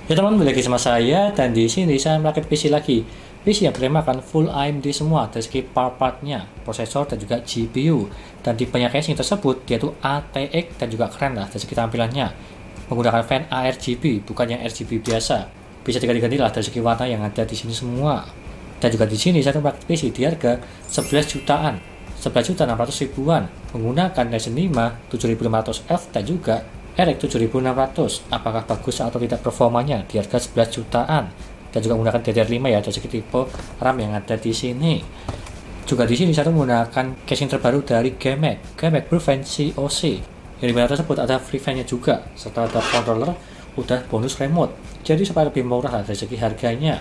Ya teman, balik lagi sama saya dan di sini saya merakit PC lagi. PC yang teremakan full AMD semua dari segi part-partnya, prosesor dan juga GPU. Dan tipenya casing tersebut yaitu ATX dan juga keren lah dari segi tampilannya. Menggunakan fan ARGB bukan yang RGB biasa. Bisa diganti-ganti lah dari segi warna yang ada di sini semua. Dan juga di sini saya merakit PC di harga 11 jutaan. 11.600 ribuan menggunakan Ryzen 5 7500F dan juga RX 7600. Apakah bagus atau tidak performanya di harga 11 jutaan dan juga menggunakan DDR5 ya, dari segi tipe RAM yang ada di sini. Juga di sini saya menggunakan casing terbaru dari GameMac Proven COC. Yang dimana tersebut ada free fan-nya juga serta ada controller, udah bonus remote. Jadi supaya lebih murah lah dari segi harganya,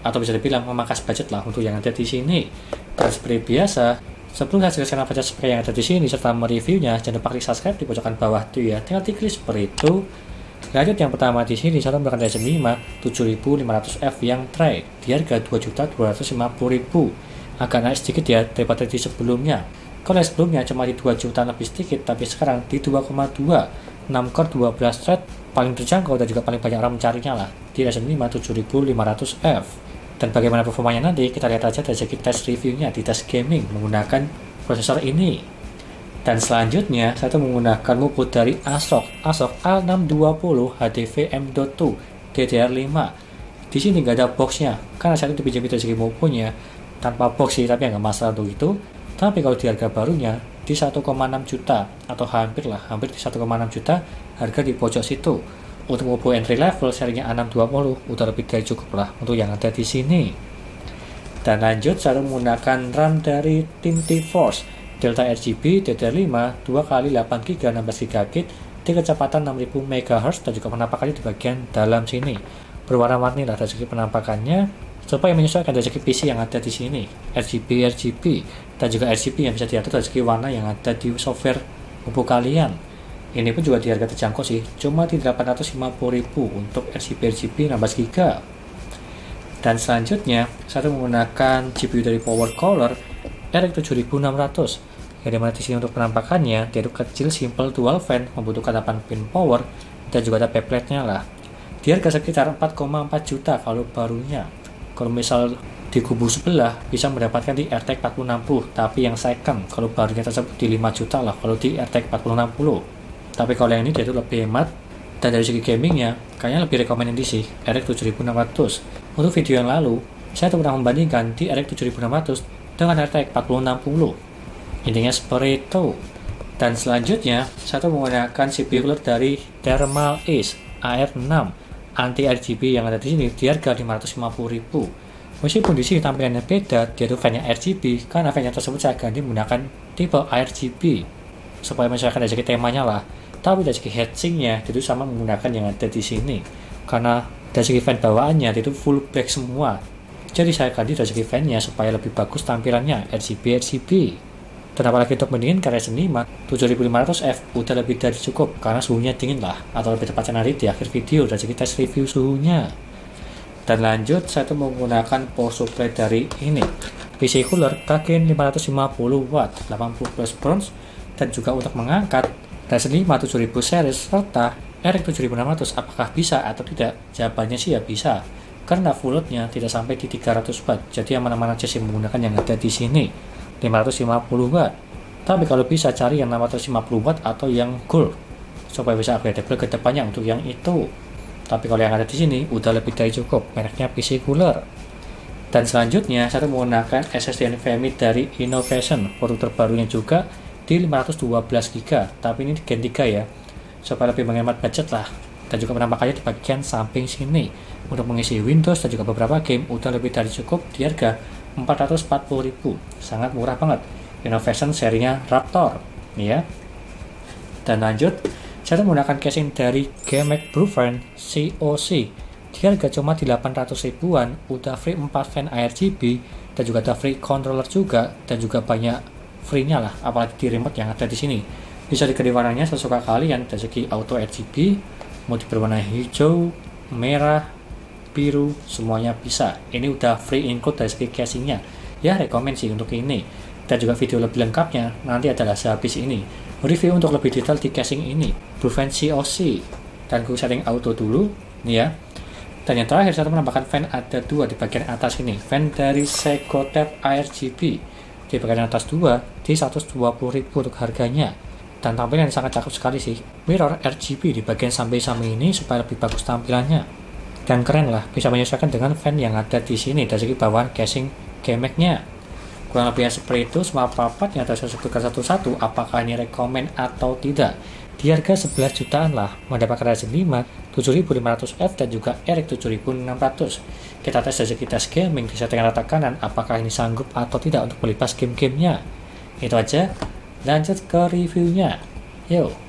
atau bisa dibilang memangkas budget lah untuk yang ada di sini. Dan seperti biasa, sebelum saya jelaskan apa saja spray yang ada di sini serta mereviewnya, jangan lupa klik subscribe di pojokan bawah tuh ya. Tinggal diklik seperti itu. Lanjut yang pertama di sini saya menggunakan Ryzen 5 7500F yang tray di harga 2.250.000. Agak naik sedikit ya daripada di sebelumnya. Kalau sebelumnya cuma di 2 juta lebih sedikit, tapi sekarang di 2,2, 6 core 12 thread, paling terjangkau dan juga paling banyak orang mencarinya lah di Ryzen 5 7500F. Dan bagaimana performanya nanti kita lihat aja dari segi tes reviewnya di tes gaming menggunakan prosesor ini. Dan selanjutnya saya tuh menggunakan motherboard dari ASRock A620 HDV M.2 DDR5. Di sini nggak ada boxnya karena saya itu dipinjam dari segi motherboardnya tanpa box sih, tapi nggak masalah untuk itu. Tapi kalau di harga barunya di 1,6 juta atau hampir di 1,6 juta harga di pojok situ. Untuk motherboard entry level serinya A620 udah lebih dari cukup lah untuk yang ada di sini. Dan lanjut saya menggunakan RAM dari tim T-Force Delta RGB DDR5 2x8GB 16GB di kecepatan 6000 MHz dan juga penampakannya di bagian dalam sini. Berwarna-warni lah dari segi penampakannya supaya menyesuaikan dari segi PC yang ada di sini. RGB dan juga RGB yang bisa diatur dari segi warna yang ada di software buku kalian. Ini pun juga di harga terjangkau sih, cuma di 850.000 untuk RGB 16GB. Dan selanjutnya, saya menggunakan GPU dari PowerColor RX 7600. Yang dimana di sini untuk penampakannya, dia itu kecil, simple, dual fan, membutuhkan 8 pin power, dan juga ada backplate-nya lah. Di harga sekitar 4,4 juta kalau barunya. Kalau misal di kubu sebelah, bisa mendapatkan di RTX 4060, tapi yang second, kalau barunya tersebut di 5 juta lah kalau di RTX 4060. Tapi kalau yang ini dia itu lebih hemat, dan dari segi gamingnya kayaknya lebih rekomend ini sih RX 7600. Untuk video yang lalu saya tuh pernah membandingkan di RX 7600 dengan RTX 4060. Intinya seperti itu. Dan selanjutnya saya tuh menggunakan CPU cooler dari Thermal Ace AR6 anti RGB yang ada di sini di harga 550.000. Meskipun di sini tampilannya beda, dia tuh fan-nya RGB karena fan-nya tersebut saya ganti menggunakan tipe RGB supaya menyesuaikan dari segi temanya lah. Tapi dari segi heatsinknya itu sama menggunakan yang ada di sini karena dari segi fan bawaannya itu full black semua. Jadi saya ganti dari segi fan-nya supaya lebih bagus tampilannya RGB. Dan apalagi untuk mendinginkan Ryzen 5 7500F udah lebih dari cukup karena suhunya dingin lah, atau lebih tepatnya nanti di akhir video dari segi tes review suhunya. Dan lanjut saya tuh menggunakan power supply dari ini PC cooler Kagen 550 watt 80 plus bronze, dan juga untuk mengangkat Ryzen 5 7000 series serta RX 7600. Apakah bisa atau tidak? Jawabannya sih ya bisa, karena full load-nya tidak sampai di 300 watt. Jadi aman-aman aja sih menggunakan yang ada di sini 550 watt. Tapi kalau bisa cari yang 650 watt atau yang gold supaya bisa upgradable ke depannya untuk yang itu. Tapi kalau yang ada di sini udah lebih dari cukup, mereknya PC cooler. Dan selanjutnya saya menggunakan SSD NVMe dari Innovation, produk terbarunya juga di 512GB, tapi ini Gen 3 ya, supaya lebih menghemat budget lah. Dan juga penampakannya di bagian samping sini untuk mengisi Windows dan juga beberapa game udah lebih dari cukup di harga 440.000. Sangat murah banget. Innovation serinya Raptor ya. Dan lanjut saya menggunakan casing dari GameMac Proven COC di harga cuma di 800 ribuan, udah free 4 fan RGB dan juga ada free controller juga, dan juga banyak free-nya lah, apalagi di remote yang ada di sini. Bisa diganti warnanya sesuka kalian dari segi auto RGB, mau berwarna hijau, merah, biru, semuanya bisa. Ini udah free include dari segi casingnya. Ya rekomend sih untuk ini. Dan juga video lebih lengkapnya nanti adalah sehabis ini. Review untuk lebih detail di casing ini, Proven COC. Dan gue setting auto dulu nih ya. Dan yang terakhir, saya menambahkan fan ada 2 di bagian atas ini. Fan dari Segotep RGB di bagian atas 2 di 120.000 untuk harganya. Dan tampilannya sangat cakep sekali sih. Mirror RGB di bagian samping-samping ini supaya lebih bagus tampilannya. Dan keren lah, bisa menyesuaikan dengan fan yang ada di sini dari segi bawahan casing GMAX-nya. Kurang lebihnya seperti itu semua part yang saya sebutkan satu-satu, apakah ini rekomen atau tidak. Di harga 11 jutaan lah, mendapatkan Ryzen 5 7500F dan juga RX 7600. Kita tes dari segi tes gaming di settingan rata kanan, apakah ini sanggup atau tidak untuk melipas game-gamenya. Itu aja, lanjut ke reviewnya. Yuk.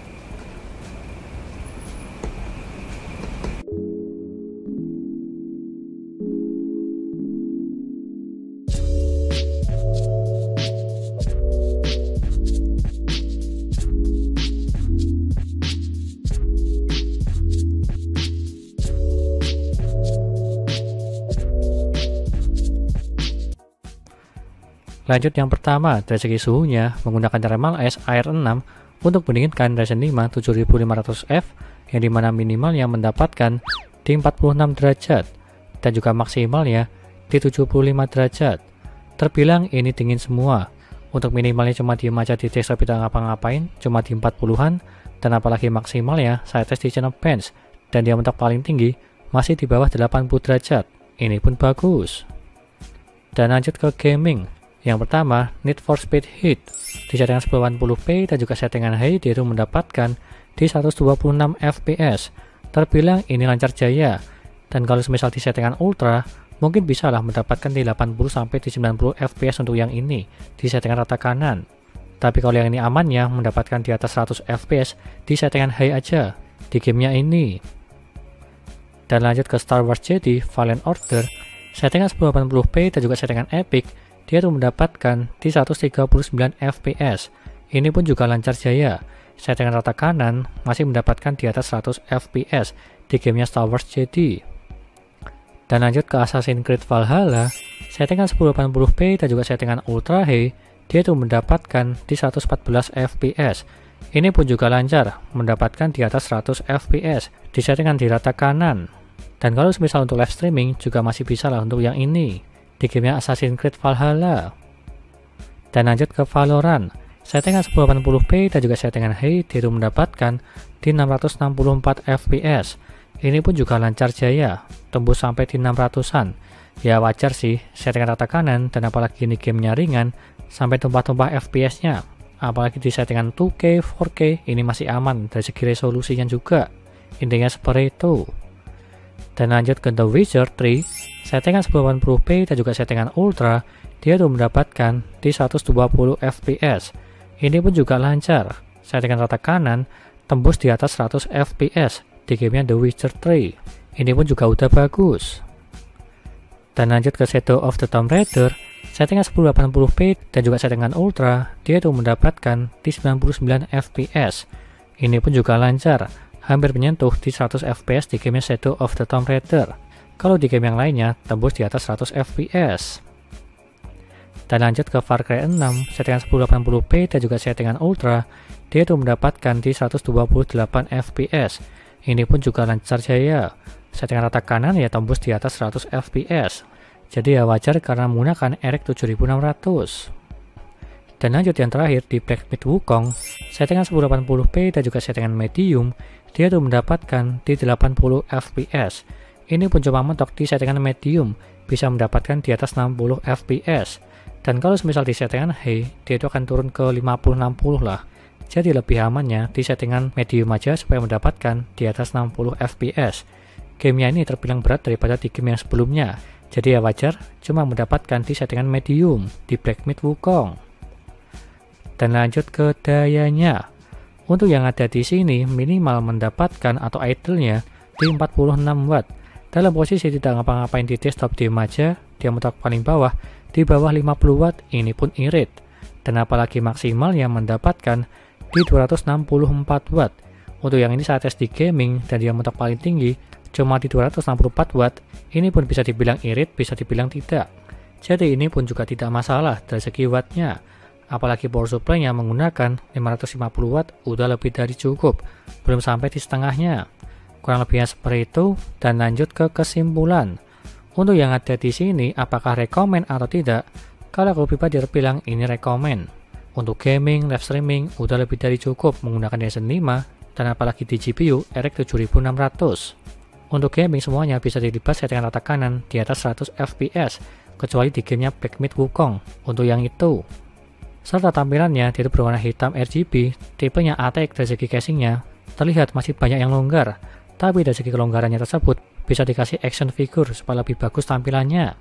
Lanjut yang pertama, dari segi suhunya, menggunakan thermal ice air 6 untuk mendinginkan Ryzen 5 7500F yang dimana minimalnya mendapatkan di 46 derajat dan juga maksimalnya di 75 derajat. Terbilang ini dingin semua. Untuk minimalnya cuma diem aja di desktop tidak ngapa-ngapain, cuma di 40-an, dan apalagi maksimalnya saya tes di Geekbench dan dia mentok paling tinggi masih di bawah 80 derajat. Ini pun bagus. Dan lanjut ke gaming. Yang pertama, Need for Speed Heat di settingan 1080p dan juga settingan high dia itu mendapatkan di 126 fps. Terbilang ini lancar jaya. Dan kalau semisal di settingan ultra, mungkin bisa lah mendapatkan di 80 sampai di 90 fps untuk yang ini di settingan rata kanan. Tapi kalau yang ini amannya mendapatkan di atas 100 fps di settingan high aja di gamenya ini. Dan lanjut ke Star Wars Jedi Fallen Order, settingan 1080p dan juga settingan epic dia tuh mendapatkan di 139 fps. Ini pun juga lancar jaya. Settingan rata kanan masih mendapatkan di atas 100 fps di gamenya Star Wars Jedi. Dan lanjut ke Assassin's Creed Valhalla, settingan 1080p dan juga settingan ultra high dia tuh mendapatkan di 114 fps. Ini pun juga lancar, mendapatkan di atas 100 fps di settingan di rata kanan. Dan kalau misal untuk live streaming juga masih bisa lah untuk yang ini di gamenya Assassin's Creed Valhalla. Dan lanjut ke Valorant, settingan 1080p dan juga settingan high dia mendapatkan di 664 fps. Ini pun juga lancar jaya, tembus sampai di 600-an. Ya wajar sih, settingan rata kanan dan apalagi ini gamenya ringan sampai tumpah-tumpah fps-nya. Apalagi di settingan 2K, 4K ini masih aman dari segi resolusinya juga. Intinya seperti itu. Dan lanjut ke The Witcher 3, settingan 1080p dan juga settingan ultra dia tuh mendapatkan di 120 fps. Ini pun juga lancar, settingan rata kanan tembus di atas 100 fps di gamenya The Witcher 3. Ini pun juga udah bagus. Dan lanjut ke Shadow of the Tomb Raider, settingan 1080p dan juga settingan ultra dia tuh mendapatkan di 99 fps. Ini pun juga lancar, hampir menyentuh di 100 fps di game Shadow of the Tomb Raider. Kalau di game yang lainnya tembus di atas 100 fps. Dan lanjut ke Far Cry 6, settingan 1080p dan juga settingan ultra dia tuh mendapatkan di 128 fps. Ini pun juga lancar jaya. Settingan rata kanan ya tembus di atas 100 fps. Jadi ya wajar karena menggunakan RX 7600. Dan lanjut yang terakhir di Black Myth Wukong, settingan 1080p dan juga settingan medium dia tuh mendapatkan di 80 fps. Ini pun cuma mentok di settingan medium, bisa mendapatkan di atas 60 fps. Dan kalau misal di settingan high, dia itu akan turun ke 50-60 lah. Jadi lebih amannya di settingan medium aja supaya mendapatkan di atas 60 fps. Gamenya ini terbilang berat daripada di game yang sebelumnya. Jadi ya wajar cuma mendapatkan di settingan medium di Black Myth Wukong. Dan lanjut ke dayanya. Untuk yang ada di sini minimal mendapatkan atau idle-nya di 46 watt. Dalam posisi tidak ngapa-ngapain di desktop diem aja, dia mentok paling bawah di bawah 50 watt, ini pun irit. Dan apalagi maksimal yang mendapatkan di 264 watt. Untuk yang ini saat tes di gaming dan dia mentok paling tinggi cuma di 264 watt, ini pun bisa dibilang irit, bisa dibilang tidak. Jadi ini pun juga tidak masalah dari segi wattnya. Apalagi power supply-nya menggunakan 550 watt udah lebih dari cukup, belum sampai di setengahnya. Kurang lebihnya seperti itu, dan lanjut ke kesimpulan. Untuk yang ada di sini, apakah rekomen atau tidak? Kalau aku pribadi bilang ini rekomen. Untuk gaming, live streaming, udah lebih dari cukup menggunakan Ryzen 5, dan apalagi di GPU RX 7600. Untuk gaming semuanya bisa dilibas settingan rata kanan di atas 100 fps, kecuali di gamenya Black Myth Wukong, untuk yang itu. Serta tampilannya itu berwarna hitam RGB, tipenya ATX dari segi casingnya, terlihat masih banyak yang longgar, tapi dari segi kelonggarannya tersebut bisa dikasih action figure supaya lebih bagus tampilannya.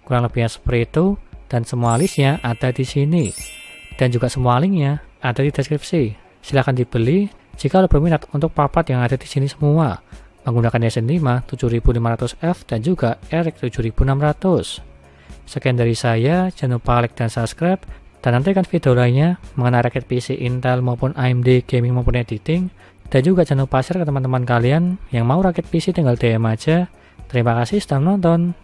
Kurang lebihnya seperti itu, dan semua listnya ada di sini. Dan juga semua linknya ada di deskripsi. Silahkan dibeli jika lo berminat untuk part-part yang ada di sini semua, menggunakan Ryzen 5 7500F dan juga RX 7600. Sekian dari saya, jangan lupa like dan subscribe, dan nantikan video lainnya mengenai rakit PC Intel maupun AMD gaming maupun editing. Dan juga jangan lupa share ke teman-teman kalian yang mau rakit PC, tinggal DM aja. Terima kasih sudah menonton.